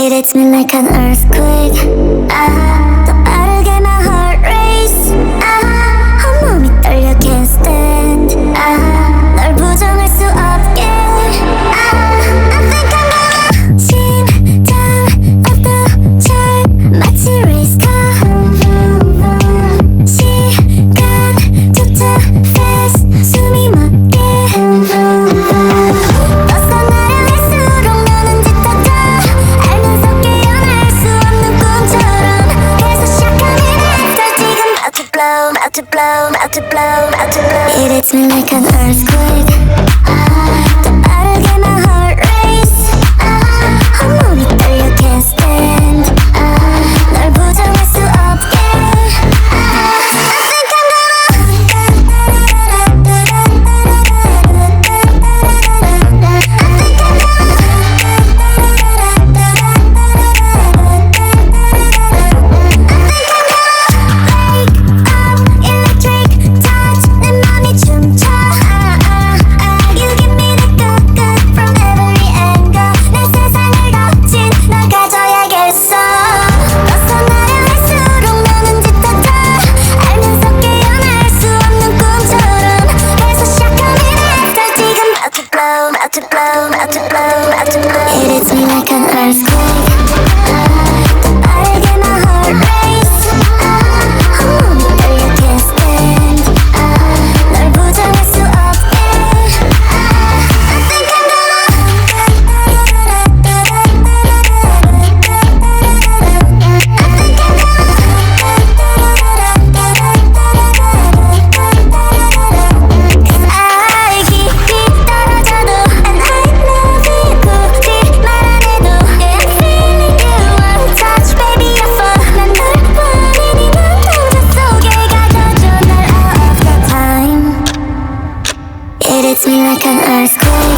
It hits me like an earthquake. 더 빠르게 my heart race. 온몸이 떨려 can't stand. 널 부정할 수 없게. I think I'm gonna 심장 엎어져 마치 race car. 시간조차 fast 숨이 멎게. 벗어나려 할수록 너는 짙어져. 알면서 깨어날 수 없는 꿈처럼 계속 시작하는 날 지금 about to blow, about to blow, about to blow, about to blow. It hits me like an earthquake. 더 빠르게 my heart race. 온몸이 떨려 can't stand. 널 부정할 수 없게. I think I'm electric touch 내 맘이 춤춰. You give me the good from every angle. 내 세상을 덮친 널 가져야겠어. 벗어나려 할수록 너는 짙어져. 알면서 깨어날 수 없는 꿈처럼 계속 시작하는 날 지금 about to blow, about to blow, about to blow, about to blow. It hits me like an earthquake. 더 빠르게 my heart race. 온몸이 떨려 can't stand. 널 부정할 수 없게. I think I'm Cause I 깊이 떨어져도 And I love you 굳이 말 안 해도 Yeah, I'm feeling you one touch baby I fall. 난 널 원해 네 눈동자 속에 가둬줘 날 all of the time. It hits me like an earthquake.